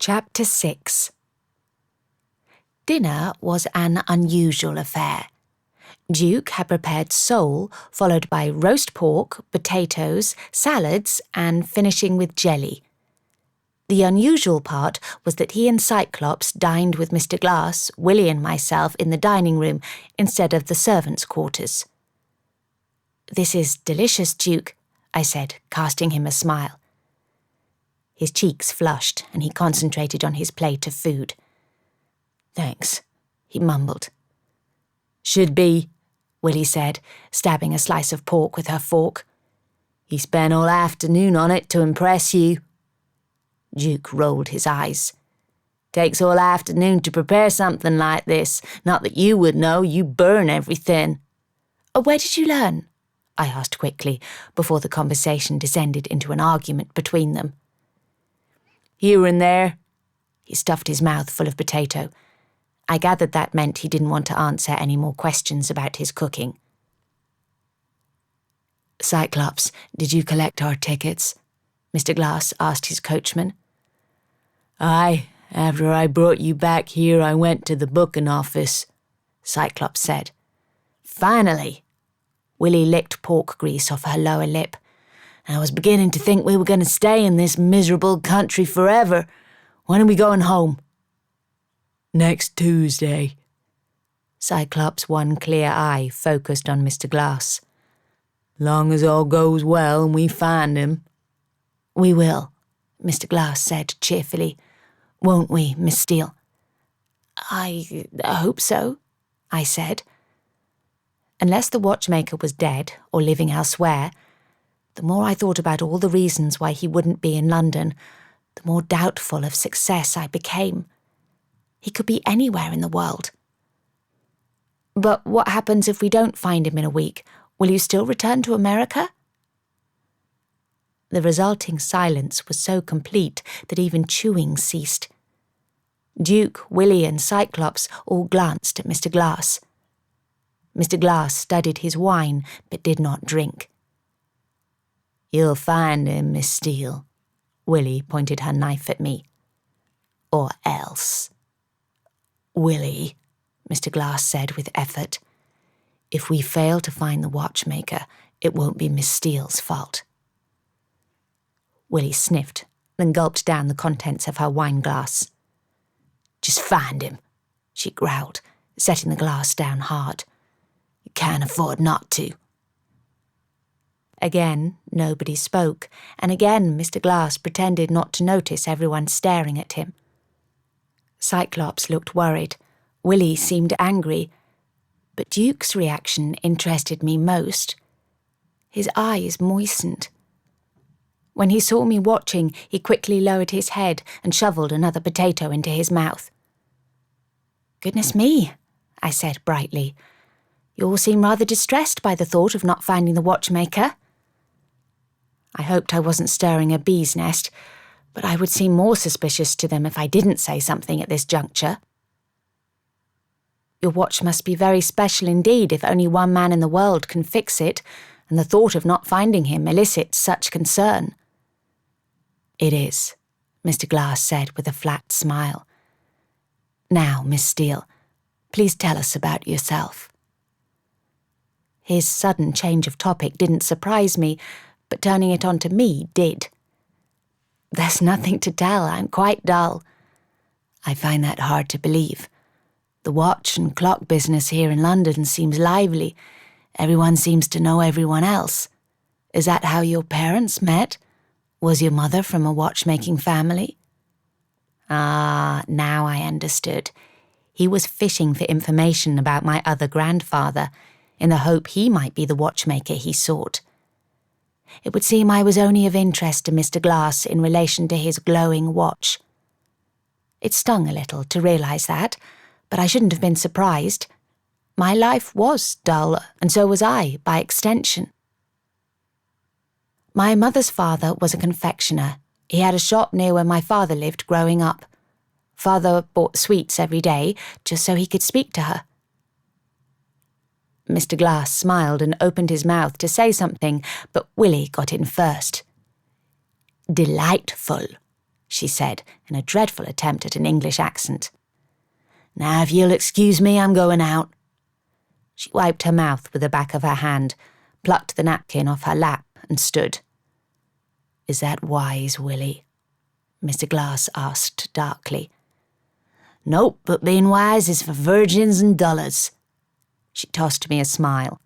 Chapter 6. Dinner was an unusual affair. Duke had prepared sole, followed by roast pork, potatoes, salads, and finishing with jelly. The unusual part was that he and Cyclops dined with Mr. Glass, Willie and myself in the dining room instead of the servants' quarters. "This is delicious, Duke," I said, casting him a smile. His cheeks flushed, and he concentrated on his plate of food. "Thanks," he mumbled. "Should be," Willie said, stabbing a slice of pork with her fork. "He spent all afternoon on it to impress you." Duke rolled his eyes. "Takes all afternoon to prepare something like this. Not that you would know, you burn everything." "Where did you learn?" I asked quickly, before the conversation descended into an argument between them. "Here and there." He stuffed his mouth full of potato. I gathered that meant he didn't want to answer any more questions about his cooking. "Cyclops, did you collect our tickets?" Mr. Glass asked his coachman. "Aye, after I brought you back here I went to the booking office," Cyclops said. "Finally!" Willie licked pork grease off her lower lip. "I was beginning to think we were going to stay in this miserable country forever. When are we going home?" "Next Tuesday." Cyclops' one clear eye focused on Mr. Glass. "Long as all goes well and we find him." "We will," Mr. Glass said cheerfully. "Won't we, Miss Steele?" I hope so," I said. Unless the watchmaker was dead or living elsewhere, the more I thought about all the reasons why he wouldn't be in London, the more doubtful of success I became. He could be anywhere in the world. "But what happens if we don't find him in a week? Will you still return to America?" The resulting silence was so complete that even chewing ceased. Duke, Willie, and Cyclops all glanced at Mr. Glass. Mr. Glass studied his wine, but did not drink. "You'll find him, Miss Steele." Willie pointed her knife at me. "Or else." "Willie," Mr. Glass said with effort, "if we fail to find the watchmaker, it won't be Miss Steele's fault." Willie sniffed, then gulped down the contents of her wine glass. "Just find him," she growled, setting the glass down hard. "You can't afford not to." Again, nobody spoke, and again Mr. Glass pretended not to notice everyone staring at him. Cyclops looked worried. Willie seemed angry, but Duke's reaction interested me most. His eyes moistened. When he saw me watching, he quickly lowered his head and shoveled another potato into his mouth. "Goodness me," I said brightly. "You all seem rather distressed by the thought of not finding the watchmaker." I hoped I wasn't stirring a bee's nest, but I would seem more suspicious to them if I didn't say something at this juncture. "Your watch must be very special indeed if only one man in the world can fix it, and the thought of not finding him elicits such concern." "It is," Mr. Glass said with a flat smile. "Now, Miss Steele, please tell us about yourself." His sudden change of topic didn't surprise me, but turning it on to me did. "There's nothing to tell. I'm quite dull." "I find that hard to believe. The watch and clock business here in London seems lively. Everyone seems to know everyone else. Is that how your parents met? Was your mother from a watchmaking family?" Ah, now I understood. He was fishing for information about my other grandfather, in the hope he might be the watchmaker he sought. It would seem I was only of interest to Mr. Glass in relation to his glowing watch. It stung a little to realise that, but I shouldn't have been surprised. My life was dull, and so was I, by extension. My mother's father was a confectioner. He had a shop near where my father lived growing up. Father bought sweets every day, just so he could speak to her. Mr. Glass smiled and opened his mouth to say something, but Willie got in first. "Delightful," she said, in a dreadful attempt at an English accent. "Now, if you'll excuse me, I'm going out." She wiped her mouth with the back of her hand, plucked the napkin off her lap, and stood. "Is that wise, Willie?" Mr. Glass asked darkly. "Nope, but being wise is for virgins and dullards." She tossed me a smile.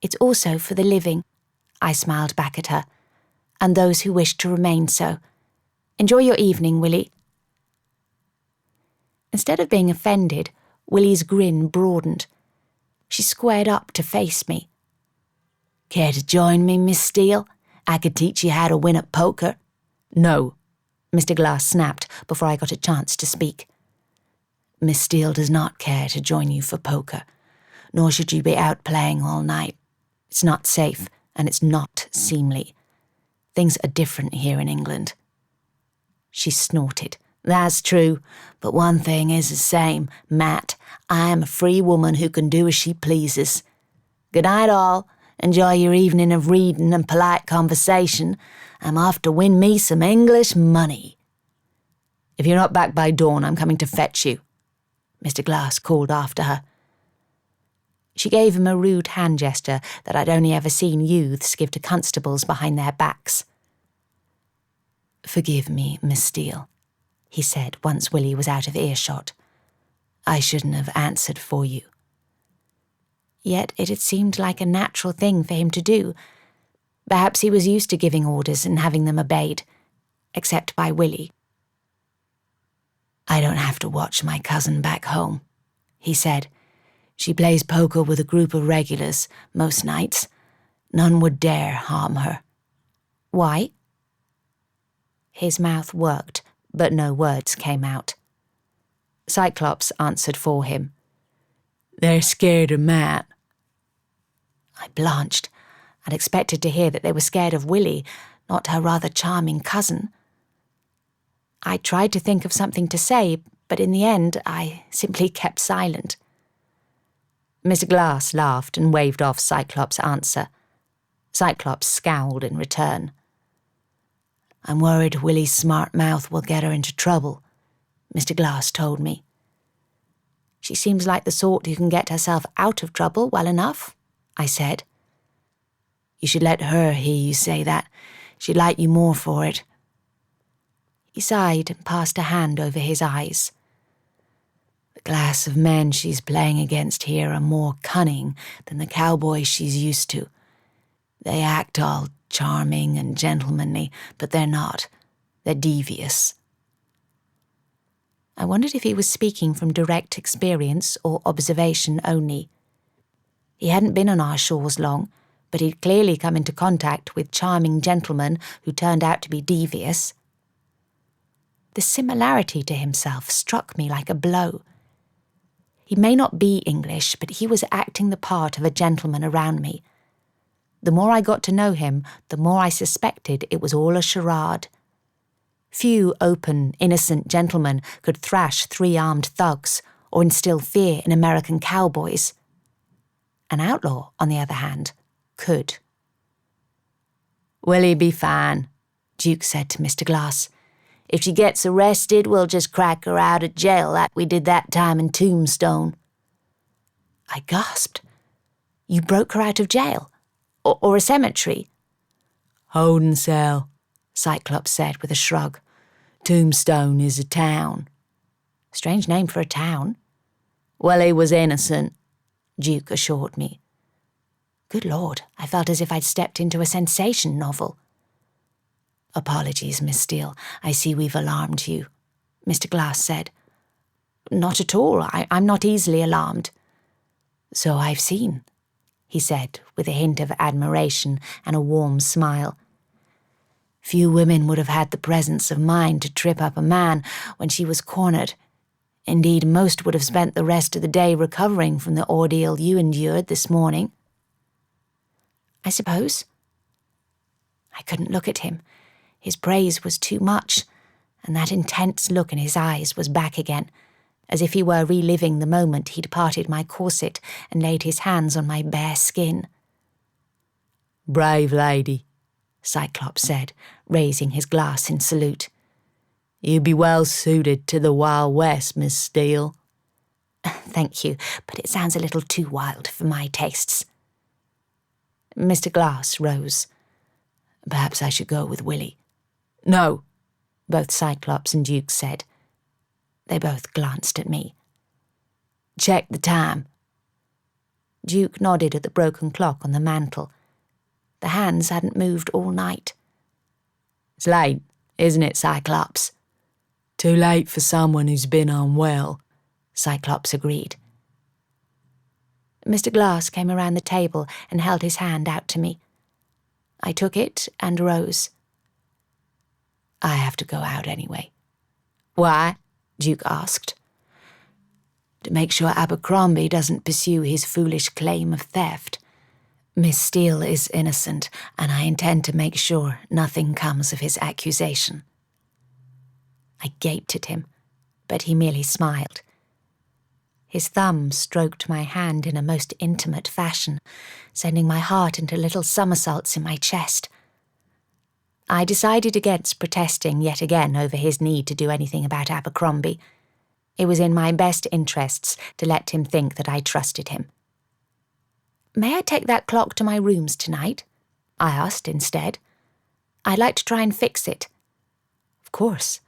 "It's also for the living," I smiled back at her, "and those who wish to remain so. Enjoy your evening, Willie." Instead of being offended, Willie's grin broadened. She squared up to face me. "Care to join me, Miss Steele? I could teach you how to win at poker." "No," Mr. Glass snapped before I got a chance to speak. "Miss Steele does not care to join you for poker, nor should you be out playing all night. It's not safe, and it's not seemly. Things are different here in England." She snorted. "That's true, but one thing is the same, Matt. I am a free woman who can do as she pleases. Good night, all. Enjoy your evening of reading and polite conversation. I'm off to win me some English money." "If you're not back by dawn, I'm coming to fetch you," Mr. Glass called after her. She gave him a rude hand gesture that I'd only ever seen youths give to constables behind their backs. "Forgive me, Miss Steele," he said once Willie was out of earshot. "I shouldn't have answered for you." Yet it had seemed like a natural thing for him to do. Perhaps he was used to giving orders and having them obeyed, except by Willie. "I don't have to watch my cousin back home," he said. "She plays poker with a group of regulars most nights. None would dare harm her." "Why?" His mouth worked, but no words came out. Cyclops answered for him. "They're scared of Matt." I blanched. I'd expected to hear that they were scared of Willie, not her rather charming cousin. I tried to think of something to say, but in the end I simply kept silent. Mr. Glass laughed and waved off Cyclops' answer. Cyclops scowled in return. "I'm worried Willie's smart mouth will get her into trouble," Mr. Glass told me. "She seems like the sort who can get herself out of trouble well enough," I said. "You should let her hear you say that. She'd like you more for it." He sighed and passed a hand over his eyes. "The class of men she's playing against here are more cunning than the cowboys she's used to. They act all charming and gentlemanly, but they're not. They're devious." I wondered if he was speaking from direct experience or observation only. He hadn't been on our shores long, but he'd clearly come into contact with charming gentlemen who turned out to be devious. The similarity to himself struck me like a blow. He may not be English, but he was acting the part of a gentleman around me. The more I got to know him, the more I suspected it was all a charade. Few open, innocent gentlemen could thrash 3-armed thugs or instill fear in American cowboys. An outlaw, on the other hand, could. "Willie be fine," Duke said to Mr. Glass. "If she gets arrested, we'll just crack her out of jail like we did that time in Tombstone." I gasped. "You broke her out of jail? Or a cemetery?" "Holding cell," Cyclops said with a shrug. "Tombstone is a town." Strange name for a town. "Well, he was innocent," Duke assured me. Good Lord, I felt as if I'd stepped into a sensation novel. "Apologies, Miss Steele. I see we've alarmed you," Mr. Glass said. "Not at all. I'm not easily alarmed." "So I've seen," he said, with a hint of admiration and a warm smile. "Few women would have had the presence of mind to trip up a man when she was cornered. Indeed, most would have spent the rest of the day recovering from the ordeal you endured this morning." "I suppose." I couldn't look at him. His praise was too much, and that intense look in his eyes was back again, as if he were reliving the moment he'd parted my corset and laid his hands on my bare skin. "Brave lady," Cyclops said, raising his glass in salute. You'd be well suited to the Wild West, Miss Steele. Thank you, but it sounds a little too wild for my tastes. Mr. Glass rose. Perhaps I should go with Willie. No, both Cyclops and Duke said. They both glanced at me. Check the time. Duke nodded at the broken clock on the mantel. The hands hadn't moved all night. It's late, isn't it, Cyclops? Too late for someone who's been unwell, Cyclops agreed. Mr. Glass came around the table and held his hand out to me. I took it and rose. I have to go out anyway. Why? Duke asked. To make sure Abercrombie doesn't pursue his foolish claim of theft. Miss Steele is innocent, and I intend to make sure nothing comes of his accusation. I gaped at him, but he merely smiled. His thumb stroked my hand in a most intimate fashion, sending my heart into little somersaults in my chest. I decided against protesting yet again over his need to do anything about Abercrombie. It was in my best interests to let him think that I trusted him. May I take that clock to my rooms tonight? I asked instead. I'd like to try and fix it. Of course.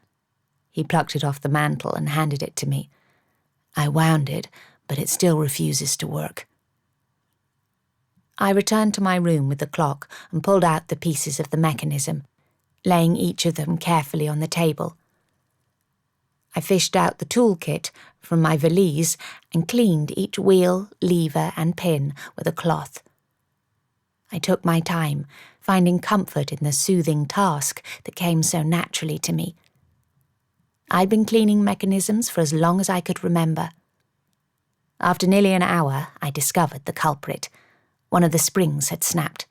He plucked it off the mantel and handed it to me. I wound it, but it still refuses to work. I returned to my room with the clock and pulled out the pieces of the mechanism, laying each of them carefully on the table. I fished out the toolkit from my valise and cleaned each wheel, lever and pin with a cloth. I took my time, finding comfort in the soothing task that came so naturally to me. I'd been cleaning mechanisms for as long as I could remember. After nearly an hour, I discovered the culprit. One of the springs had snapped.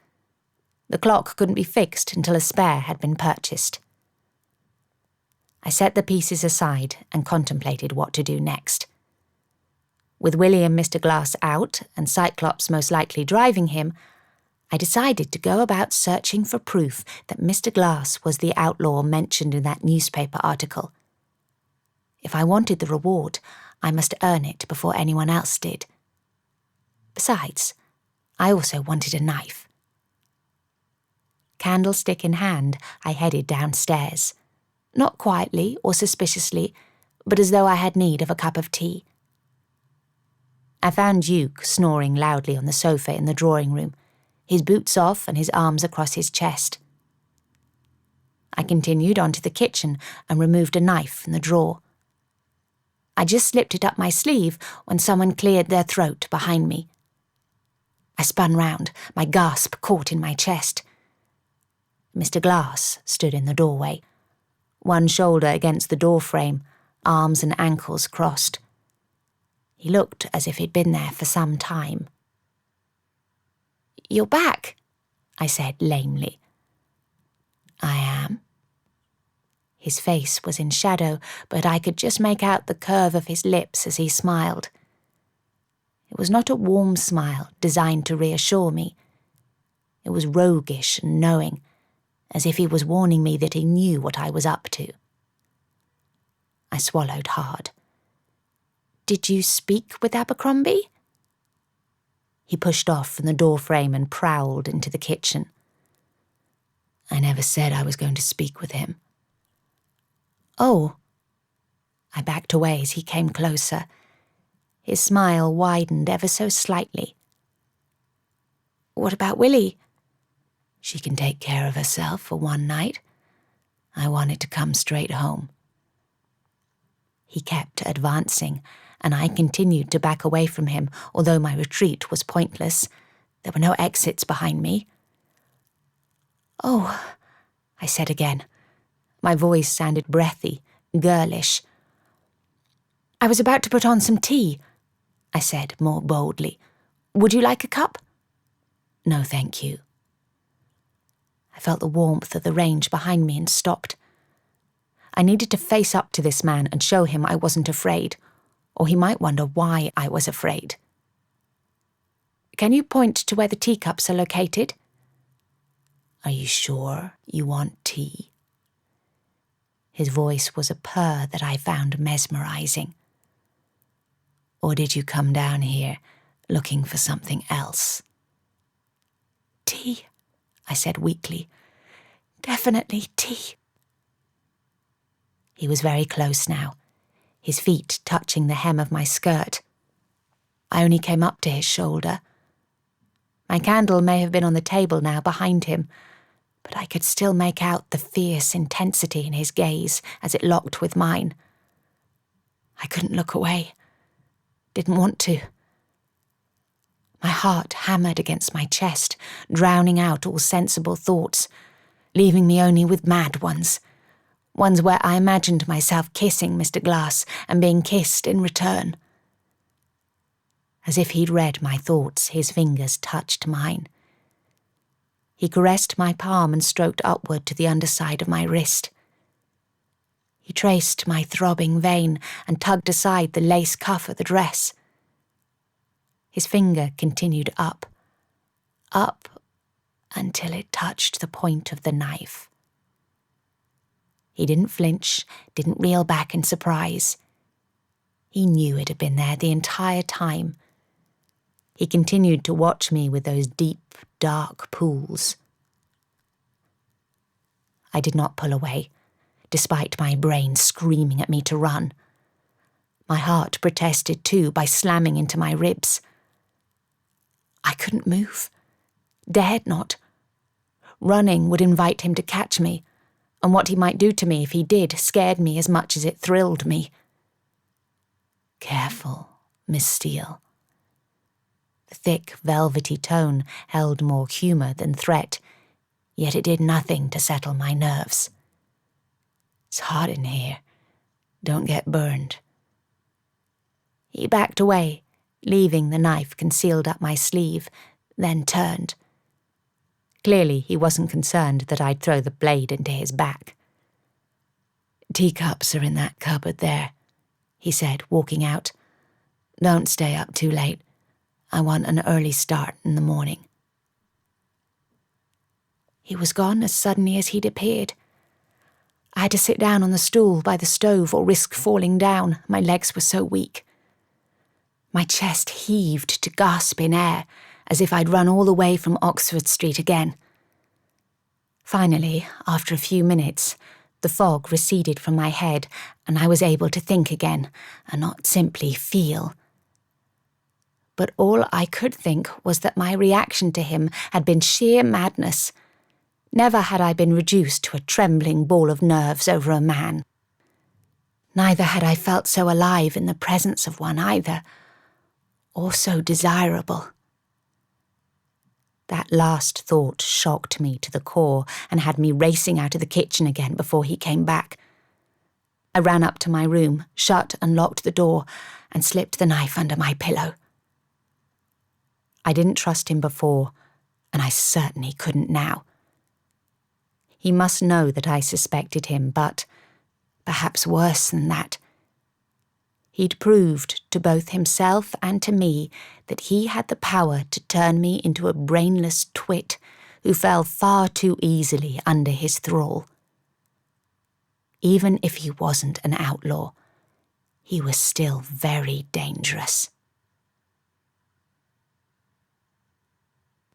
The clock couldn't be fixed until a spare had been purchased. I set the pieces aside and contemplated what to do next. With Willie and Mr. Glass out, and Cyclops most likely driving him, I decided to go about searching for proof that Mr. Glass was the outlaw mentioned in that newspaper article. If I wanted the reward, I must earn it before anyone else did. Besides, I also wanted a knife. Candlestick in hand, I headed downstairs. Not quietly or suspiciously, but as though I had need of a cup of tea. I found Duke snoring loudly on the sofa in the drawing room, his boots off and his arms across his chest. I continued on to the kitchen and removed a knife from the drawer. I just slipped it up my sleeve when someone cleared their throat behind me. I spun round, my gasp caught in my chest. Mr. Glass stood in the doorway, one shoulder against the doorframe, arms and ankles crossed. He looked as if he'd been there for some time. "You're back," I said lamely. "I am." His face was in shadow, but I could just make out the curve of his lips as he smiled. It was not a warm smile designed to reassure me. It was roguish and knowing, as if he was warning me that he knew what I was up to. I swallowed hard. "Did you speak with Abercrombie?" He pushed off from the doorframe and prowled into the kitchen. "I never said I was going to speak with him." "Oh." I backed away as he came closer. His smile widened ever so slightly. "What about Willie?" "She can take care of herself for one night. I wanted to come straight home." He kept advancing, and I continued to back away from him, although my retreat was pointless. There were no exits behind me. "Oh," I said again. My voice sounded breathy, girlish. "I was about to put on some tea," I said more boldly. "Would you like a cup?" "No, thank you." I felt the warmth of the range behind me and stopped. I needed to face up to this man and show him I wasn't afraid, or he might wonder why I was afraid. "Can you point to where the teacups are located?" "Are you sure you want tea?" His voice was a purr that I found mesmerizing. Or did you come down here looking for something else? Tea, I said weakly. Definitely tea. He was very close now, his feet touching the hem of my skirt. I only came up to his shoulder. My candle may have been on the table now behind him, but I could still make out the fierce intensity in his gaze as it locked with mine. I couldn't look away. Didn't want to. My heart hammered against my chest, drowning out all sensible thoughts, leaving me only with mad ones where I imagined myself kissing Mr. Glass and being kissed in return. As if he'd read my thoughts, his fingers touched mine. He caressed my palm and stroked upward to the underside of my wrist. He traced my throbbing vein and tugged aside the lace cuff of the dress. His finger continued up until it touched the point of the knife. He didn't flinch, didn't reel back in surprise. He knew it had been there the entire time. He continued to watch me with those deep, dark pools. I did not pull away, despite my brain screaming at me to run. My heart protested too by slamming into my ribs. I couldn't move, dared not. Running would invite him to catch me, and what he might do to me if he did scared me as much as it thrilled me. Careful, Miss Steele. The thick, velvety tone held more humour than threat, yet it did nothing to settle my nerves. It's hot in here. Don't get burned. He backed away, leaving the knife concealed up my sleeve, then turned. Clearly, he wasn't concerned that I'd throw the blade into his back. Teacups are in that cupboard there, he said, walking out. Don't stay up too late. I want an early start in the morning. He was gone as suddenly as he'd appeared. I had to sit down on the stool by the stove or risk falling down. My legs were so weak. My chest heaved to gasp in air, as if I'd run all the way from Oxford Street again. Finally, after a few minutes, the fog receded from my head and I was able to think again, and not simply feel. But all I could think was that my reaction to him had been sheer madness. Never had I been reduced to a trembling ball of nerves over a man. Neither had I felt so alive in the presence of one either, or so desirable. That last thought shocked me to the core and had me racing out of the kitchen again before he came back. I ran up to my room, shut and locked the door, and slipped the knife under my pillow. I didn't trust him before, and I certainly couldn't now. He must know that I suspected him, but perhaps worse than that. He'd proved to both himself and to me that he had the power to turn me into a brainless twit who fell far too easily under his thrall. Even if he wasn't an outlaw, he was still very dangerous.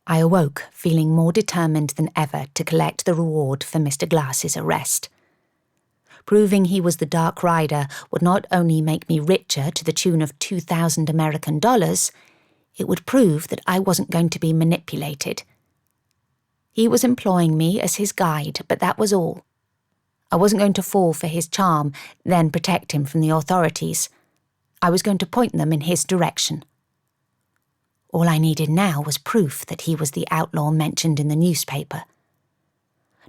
I awoke feeling more determined than ever to collect the reward for Mr. Glass's arrest. Proving he was the Dark Rider would not only make me richer to the tune of 2,000 American dollars, it would prove that I wasn't going to be manipulated. He was employing me as his guide, but that was all. I wasn't going to fall for his charm, then protect him from the authorities. I was going to point them in his direction. All I needed now was proof that he was the outlaw mentioned in the newspaper.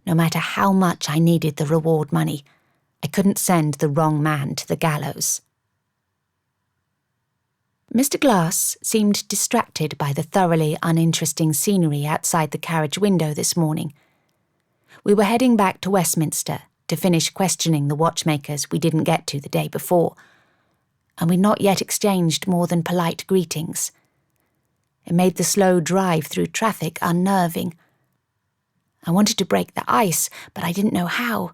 No matter how much I needed the reward money, I couldn't send the wrong man to the gallows. Mr. Glass seemed distracted by the thoroughly uninteresting scenery outside the carriage window this morning. We were heading back to Westminster to finish questioning the watchmakers we didn't get to the day before, and we'd not yet exchanged more than polite greetings. It made the slow drive through traffic unnerving. I wanted to break the ice, but I didn't know how.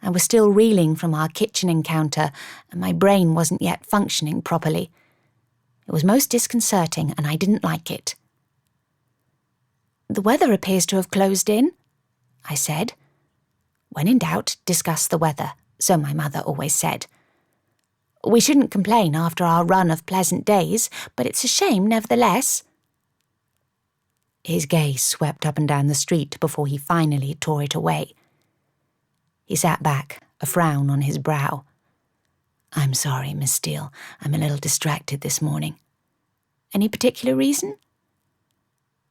I was still reeling from our kitchen encounter, and my brain wasn't yet functioning properly. It was most disconcerting, and I didn't like it. "The weather appears to have closed in," I said. When in doubt, discuss the weather, so my mother always said. "We shouldn't complain after our run of pleasant days, but it's a shame nevertheless." His gaze swept up and down the street before he finally tore it away. He sat back, a frown on his brow. "I'm sorry, Miss Steele. I'm a little distracted this morning." "Any particular reason?"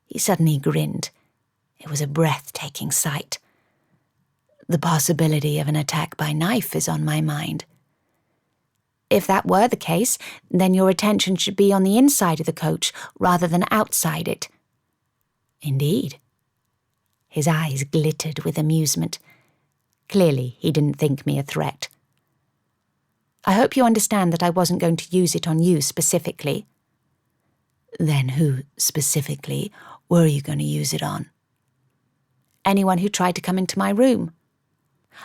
He suddenly grinned. It was a breathtaking sight. "The possibility of an attack by knife is on my mind." "If that were the case, then your attention should be on the inside of the coach rather than outside it." "Indeed." His eyes glittered with amusement. Clearly, he didn't think me a threat. "I hope you understand that I wasn't going to use it on you specifically." "Then who, specifically, were you going to use it on?" "Anyone who tried to come into my room.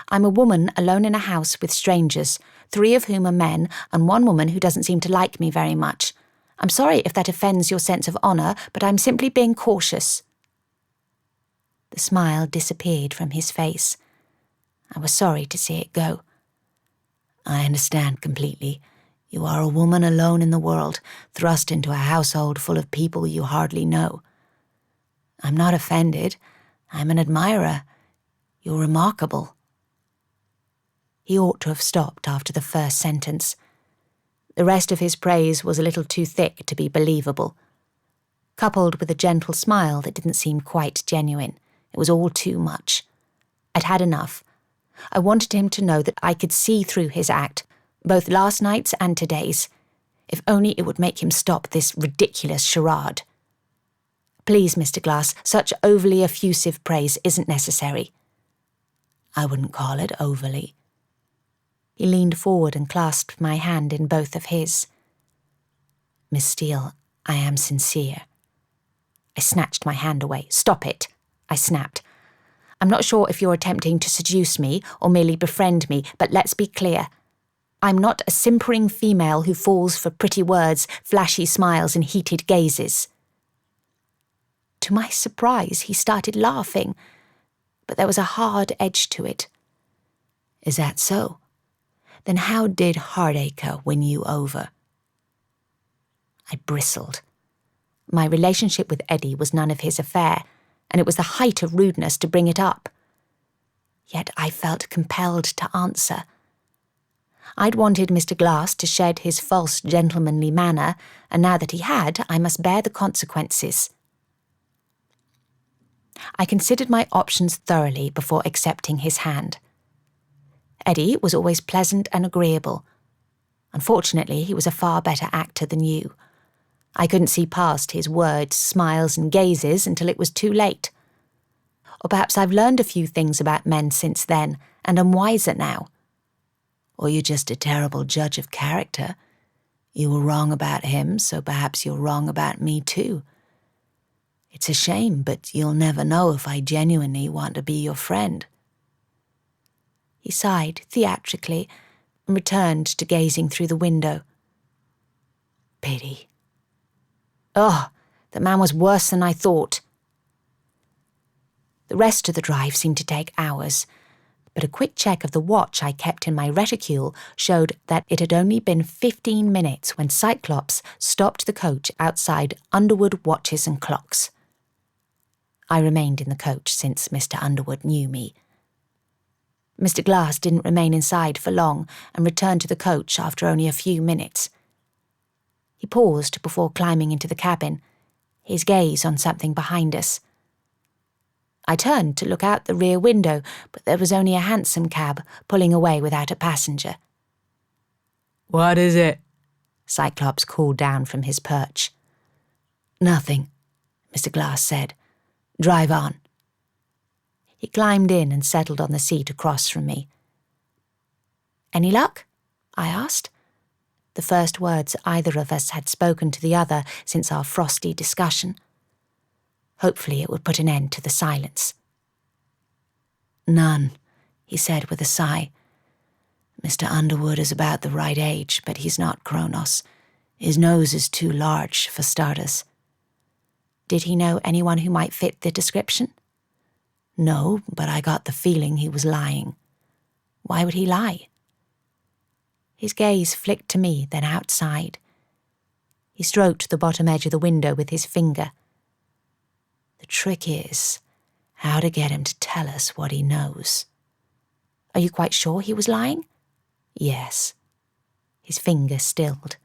I'm a woman alone in a house with strangers, 3 of whom are men, and 1 woman who doesn't seem to like me very much. I'm sorry if that offends your sense of honour, but I'm simply being cautious." The smile disappeared from his face. I was sorry to see it go. "I understand completely. You are a woman alone in the world, thrust into a household full of people you hardly know. I'm not offended. I'm an admirer. You're remarkable." He ought to have stopped after the first sentence. The rest of his praise was a little too thick to be believable. Coupled with a gentle smile that didn't seem quite genuine, it was all too much. I'd had enough. I wanted him to know that I could see through his act, both last night's and today's. If only it would make him stop this ridiculous charade. "Please, Mr. Glass, such overly effusive praise isn't necessary." "I wouldn't call it overly." He leaned forward and clasped my hand in both of his. "Miss Steele, I am sincere." I snatched my hand away. "Stop it," I snapped. "I'm not sure if you're attempting to seduce me or merely befriend me, but let's be clear. I'm not a simpering female who falls for pretty words, flashy smiles, and heated gazes." To my surprise, he started laughing, but there was a hard edge to it. "Is that so? Then how did Hardacre win you over?" I bristled. My relationship with Eddie was none of his affair, and it was the height of rudeness to bring it up. Yet I felt compelled to answer. I'd wanted Mr. Glass to shed his false gentlemanly manner, and now that he had, I must bear the consequences. I considered my options thoroughly before accepting his hand. Eddie was always pleasant and agreeable. Unfortunately, he was a far better actor than you. I couldn't see past his words, smiles, and gazes until it was too late. Or perhaps I've learned a few things about men since then, and am wiser now. Or you're just a terrible judge of character. You were wrong about him, so perhaps you're wrong about me too. It's a shame, but you'll never know if I genuinely want to be your friend." He sighed theatrically and returned to gazing through the window. "Pity." "Oh, the man was worse than I thought." The rest of the drive seemed to take hours, but a quick check of the watch I kept in my reticule showed that it had only been 15 minutes when Cyclops stopped the coach outside Underwood Watches and Clocks. I remained in the coach since Mr. Underwood knew me. Mr. Glass didn't remain inside for long and returned to the coach after only a few minutes. He paused before climbing into the cabin, his gaze on something behind us. I turned to look out the rear window, but there was only a hansom cab pulling away without a passenger. "What is it?" Cyclops called down from his perch. "Nothing," Mr. Glass said. "Drive on." He climbed in and settled on the seat across from me. "Any luck?" I asked. The first words either of us had spoken to the other since our frosty discussion. Hopefully it would put an end to the silence. "None," he said with a sigh. Mr. Underwood is about the right age, but he's not Kronos. His nose is too large, for starters. Did he know anyone who might fit the description? No, but I got the feeling he was lying. Why would he lie? His gaze flicked to me, then outside. He stroked the bottom edge of the window with his finger. The trick is how to get him to tell us what he knows. Are you quite sure he was lying? Yes. His finger stilled.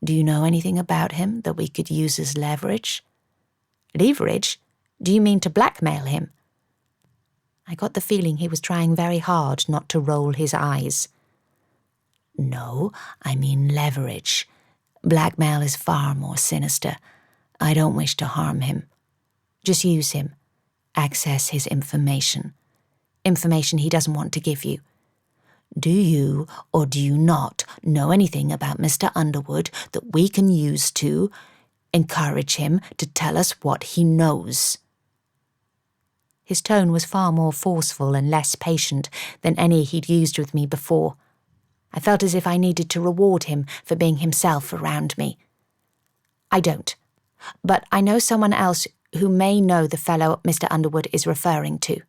Do you know anything about him that we could use as leverage? Leverage? Do you mean to blackmail him? I got the feeling he was trying very hard not to roll his eyes. No, I mean leverage. Blackmail is far more sinister. I don't wish to harm him. Just use him. Access his information. Information he doesn't want to give you. Do you or do you not know anything about Mr. Underwood that we can use to encourage him to tell us what he knows? His tone was far more forceful and less patient than any he'd used with me before. I felt as if I needed to reward him for being himself around me. I don't, but I know someone else who may know the fellow Mr. Underwood is referring to.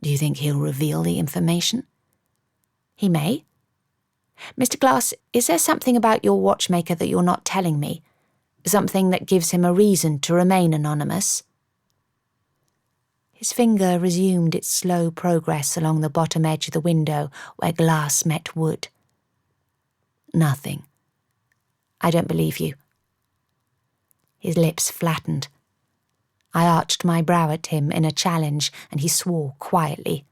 Do you think he'll reveal the information? He may. Mr. Glass, is there something about your watchmaker that you're not telling me? Something that gives him a reason to remain anonymous? His finger resumed its slow progress along the bottom edge of the window where glass met wood. Nothing. I don't believe you. His lips flattened. I arched my brow at him in a challenge, and he swore quietly.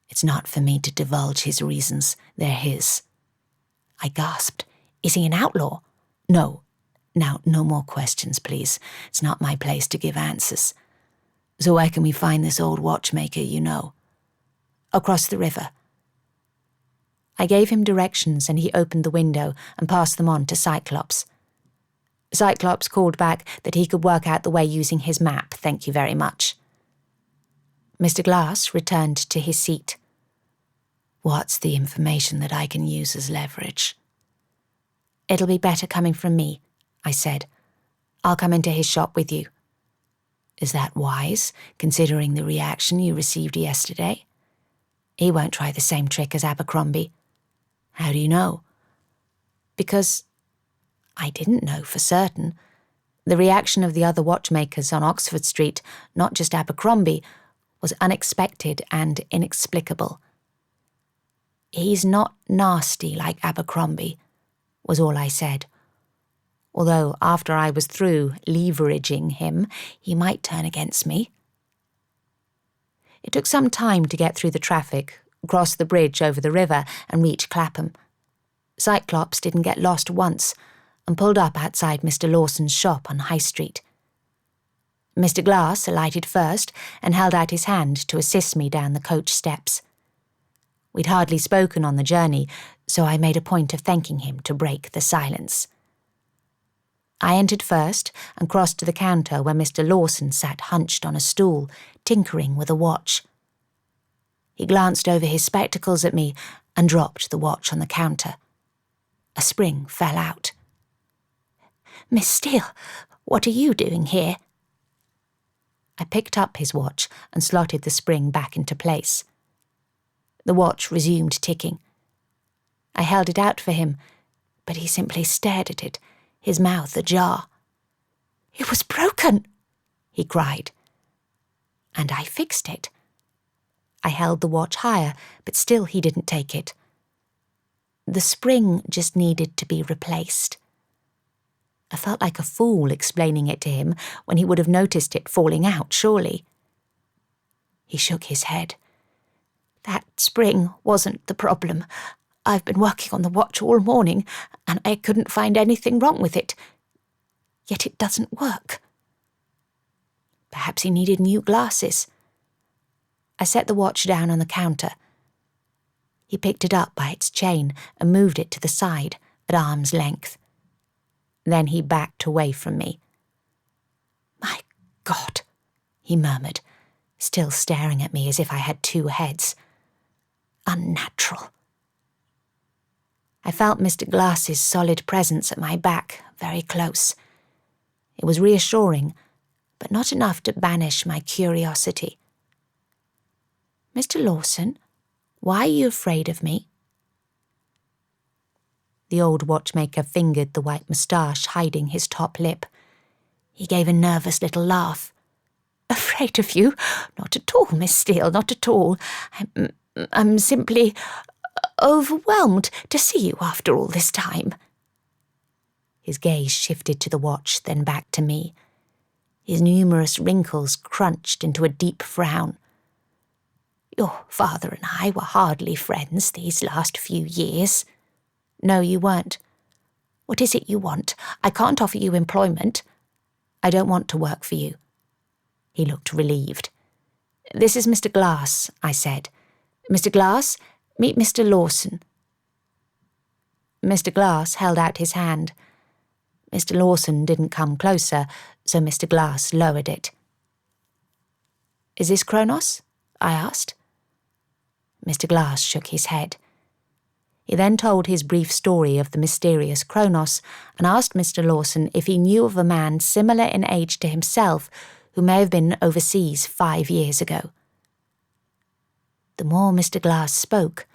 It's not for me to divulge his reasons. They're his. I gasped. Is he an outlaw? No. Now, no more questions, please. It's not my place to give answers. So where can we find this old watchmaker you know? Across the river. I gave him directions, and he opened the window and passed them on to Cyclops. Cyclops called back that he could work out the way using his map, thank you very much. Mr. Glass returned to his seat. What's the information that I can use as leverage? It'll be better coming from me, I said. I'll come into his shop with you. Is that wise, considering the reaction you received yesterday? He won't try the same trick as Abercrombie. How do you know? Because I didn't know for certain. The reaction of the other watchmakers on Oxford Street, not just Abercrombie, was unexpected and inexplicable. He's not nasty like Abercrombie, was all I said. Although after I was through leveraging him, he might turn against me. It took some time to get through the traffic, cross the bridge over the river, and reach Clapham. Cyclops didn't get lost once, and pulled up outside Mr. Lawson's shop on High Street. Mr. Glass alighted first and held out his hand to assist me down the coach steps. We'd hardly spoken on the journey, so I made a point of thanking him to break the silence. I entered first and crossed to the counter where Mr. Lawson sat hunched on a stool, tinkering with a watch. He glanced over his spectacles at me and dropped the watch on the counter. A spring fell out. "Miss Steele, what are you doing here?" I picked up his watch and slotted the spring back into place. The watch resumed ticking. I held it out for him, but he simply stared at it, his mouth ajar. "It was broken," he cried. And I fixed it. I held the watch higher, but still he didn't take it. The spring just needed to be replaced. I felt like a fool explaining it to him when he would have noticed it falling out, surely. He shook his head. "That spring wasn't the problem. I've been working on the watch all morning, and I couldn't find anything wrong with it. Yet it doesn't work." Perhaps he needed new glasses. I set the watch down on the counter. He picked it up by its chain and moved it to the side at arm's length. Then he backed away from me. "My God," he murmured, still staring at me as if I had two heads. Unnatural. I felt Mr. Glass's solid presence at my back, very close. It was reassuring, but not enough to banish my curiosity. "Mr. Lawson, why are you afraid of me?" The old watchmaker fingered the white moustache hiding his top lip. He gave a nervous little laugh. "Afraid of you? Not at all, Miss Steele, not at all. I'm simply overwhelmed to see you after all this time." His gaze shifted to the watch, then back to me. His numerous wrinkles crunched into a deep frown. "Your father and I were hardly friends these last few years." "No, you weren't." "What is it you want? I can't offer you employment." "I don't want to work for you." He looked relieved. "This is Mr. Glass," I said. "Mr. Glass, meet Mr. Lawson." Mr. Glass held out his hand. Mr. Lawson didn't come closer, so Mr. Glass lowered it. "Is this Kronos?" I asked. Mr. Glass shook his head. He then told his brief story of the mysterious Kronos and asked Mr. Lawson if he knew of a man similar in age to himself who may have been overseas 5 years ago. The more Mr. Glass spoke,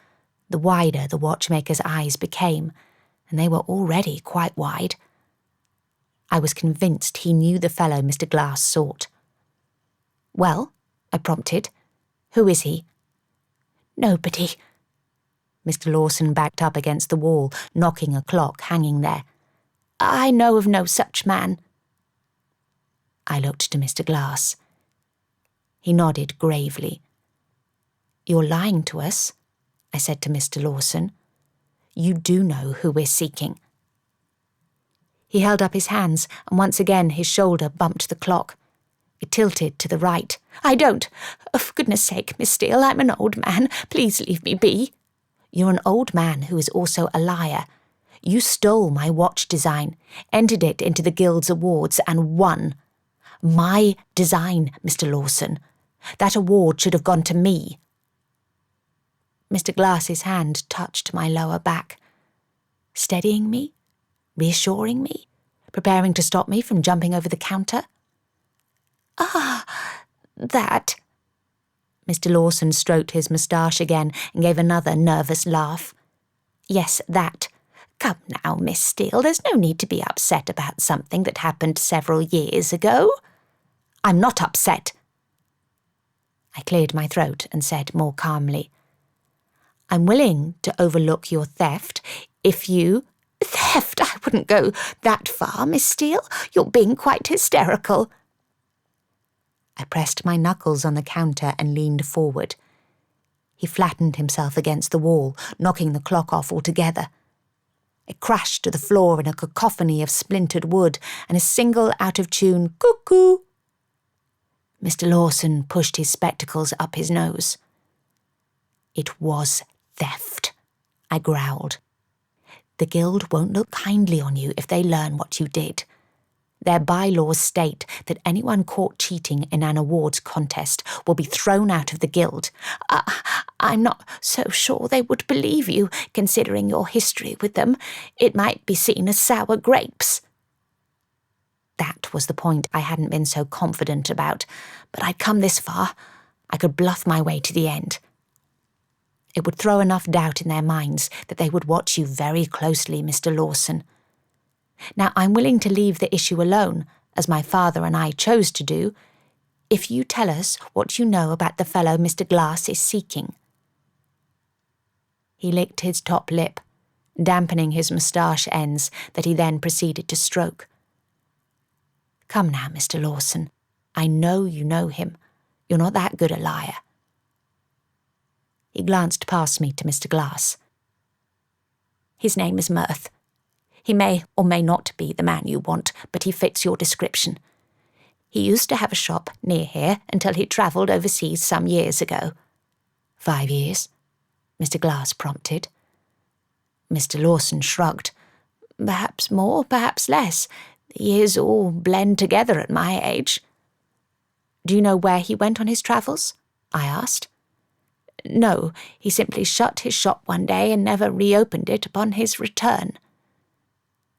the wider the watchmaker's eyes became, and they were already quite wide. I was convinced he knew the fellow Mr. Glass sought. "Well," I prompted, "who is he?" "Nobody." Mr. Lawson backed up against the wall, knocking a clock hanging there. "I know of no such man." I looked to Mr. Glass. He nodded gravely. "You're lying to us," I said to Mr. Lawson. "You do know who we're seeking." He held up his hands, and once again his shoulder bumped the clock. It tilted to the right. "I don't. Oh, for goodness sake, Miss Steele, I'm an old man. Please leave me be." "You're an old man who is also a liar. You stole my watch design, entered it into the Guild's awards, and won. My design, Mr. Lawson. That award should have gone to me." Mr. Glass's hand touched my lower back, steadying me, reassuring me, preparing to stop me from jumping over the counter. "Ah, that." Mr. Lawson stroked his moustache again and gave another nervous laugh. "Yes, that. Come now, Miss Steele, there's no need to be upset about something that happened several years ago." "I'm not upset." I cleared my throat and said more calmly, "I'm willing to overlook your theft if you—" "Theft? I wouldn't go that far, Miss Steele. You're being quite hysterical." I pressed my knuckles on the counter and leaned forward. He flattened himself against the wall, knocking the clock off altogether. It crashed to the floor in a cacophony of splintered wood and a single out-of-tune cuckoo. Mr. Lawson pushed his spectacles up his nose. "It was theft," I growled. "The Guild won't look kindly on you if they learn what you did. Their bylaws state that anyone caught cheating in an awards contest will be thrown out of the Guild." I'm not so sure they would believe you, considering your history with them. It might be seen as sour grapes." That was the point I hadn't been so confident about, but I'd come this far. I could bluff my way to the end. It would throw enough doubt in their minds that they would watch you very closely, Mr. Lawson. Now, I'm willing to leave the issue alone, as my father and I chose to do, if you tell us what you know about the fellow Mr. Glass is seeking." He licked his top lip, dampening his moustache ends that he then proceeded to stroke. "Come now, Mr. Lawson. I know you know him. You're not that good a liar." He glanced past me to Mr. Glass. "His name is Mirth. He may or may not be the man you want, but he fits your description. He used to have a shop near here until he travelled overseas some years ago." 5 years? Mr. Glass prompted. Mr. Lawson shrugged. "Perhaps more, perhaps less. The years all blend together at my age." "Do you know where he went on his travels?" I asked. No, he simply shut his shop one day and never reopened it upon his return."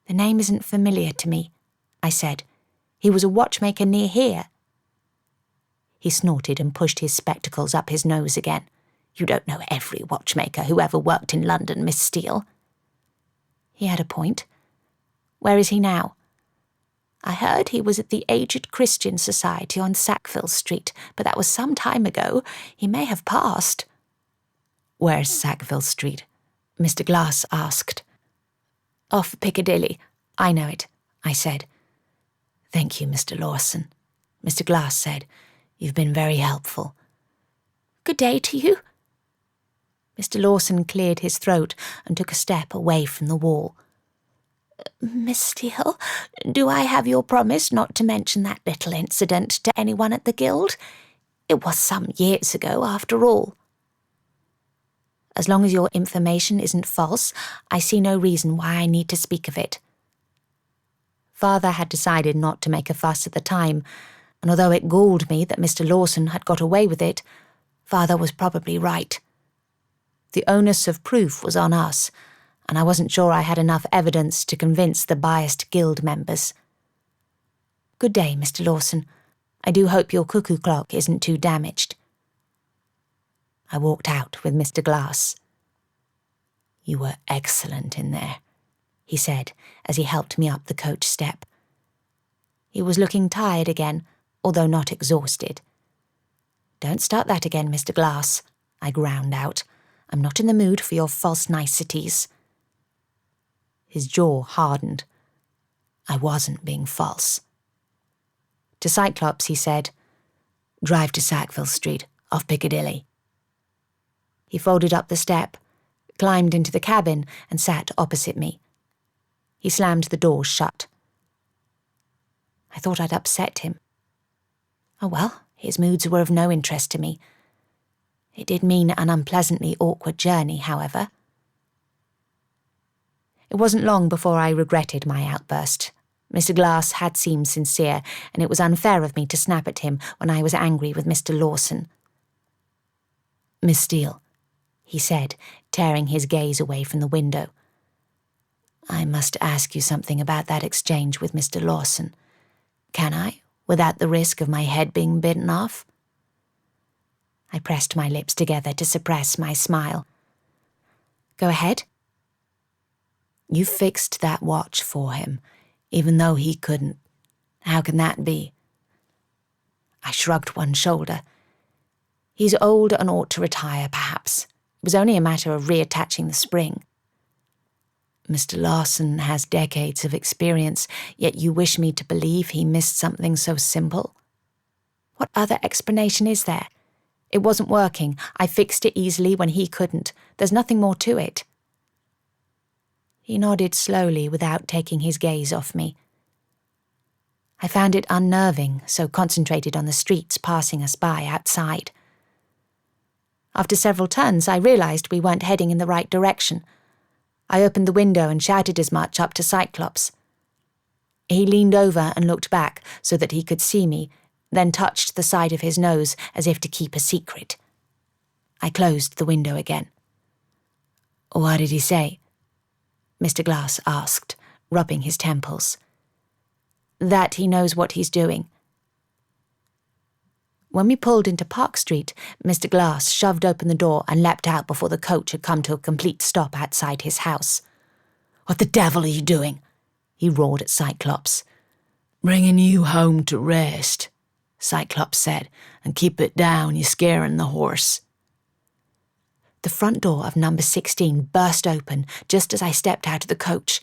"The name isn't familiar to me," I said. "He was a watchmaker near here." He snorted and pushed his spectacles up his nose again. "You don't know every watchmaker who ever worked in London, Miss Steele." He had a point. "Where is he now?" "I heard he was at the Aged Christian Society on Sackville Street, but that was some time ago. He may have passed." "Where's Sackville Street?" Mr. Glass asked. "Off Piccadilly. I know it," I said. "Thank you, Mr. Lawson," Mr. Glass said. "You've been very helpful." "Good day to you." Mr. Lawson cleared his throat and took a step away from the wall. "Miss Steele, do I have your promise not to mention that little incident to anyone at the Guild? It was some years ago, after all." "As long as your information isn't false, I see no reason why I need to speak of it." Father had decided not to make a fuss at the time, and although it galled me that Mr. Lawson had got away with it, Father was probably right. The onus of proof was on us, and I wasn't sure I had enough evidence to convince the biased Guild members. "Good day, Mr. Lawson. I do hope your cuckoo clock isn't too damaged." I walked out with Mr. Glass. "You were excellent in there," he said as he helped me up the coach step. He was looking tired again, although not exhausted. "Don't start that again, Mr. Glass," I ground out. "I'm not in the mood for your false niceties." His jaw hardened. "I wasn't being false." To Cyclops he said, "Drive to Sackville Street, off Piccadilly." He folded up the step, climbed into the cabin, and sat opposite me. He slammed the door shut. I thought I'd upset him. Oh well, his moods were of no interest to me. It did mean an unpleasantly awkward journey, however. It wasn't long before I regretted my outburst. Mr. Glass had seemed sincere, and it was unfair of me to snap at him when I was angry with Mr. Lawson. "Miss Steele," he said, tearing his gaze away from the window. "I must ask you something about that exchange with Mr. Lawson. Can I, without the risk of my head being bitten off?" I pressed my lips together to suppress my smile. "Go ahead." "You fixed that watch for him, even though he couldn't. How can that be?" I shrugged one shoulder. "He's old and ought to retire, perhaps. It was only a matter of reattaching the spring." "Mr. Lawson has decades of experience, yet you wish me to believe he missed something so simple?" "What other explanation is there? It wasn't working. I fixed it easily when he couldn't. There's nothing more to it." He nodded slowly without taking his gaze off me. I found it unnerving, so concentrated on the streets passing us by outside. After several turns, I realized we weren't heading in the right direction. I opened the window and shouted as much up to Cyclops. He leaned over and looked back so that he could see me, then touched the side of his nose as if to keep a secret. I closed the window again. "What did he say?" Mr. Glass asked, rubbing his temples. "That he knows what he's doing." When we pulled into Park Street, Mr. Glass shoved open the door and leapt out before the coach had come to a complete stop outside his house. "What the devil are you doing?" he roared at Cyclops. "Bringing you home to rest," Cyclops said, "and keep it down, you're scaring the horse." The front door of number 16 burst open just as I stepped out of the coach.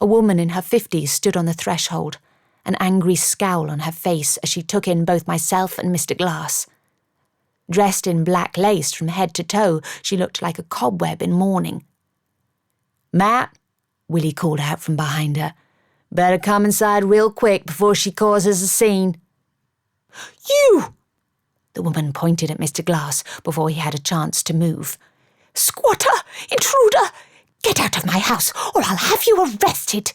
A woman in her 50s stood on the threshold, an angry scowl on her face as she took in both myself and Mr. Glass. Dressed in black lace from head to toe, she looked like a cobweb in mourning. "Matt," Willie called out from behind her, "better come inside real quick before she causes a scene." "You!" The woman pointed at Mr. Glass before he had a chance to move. "Squatter! Intruder! Get out of my house, or I'll have you arrested!"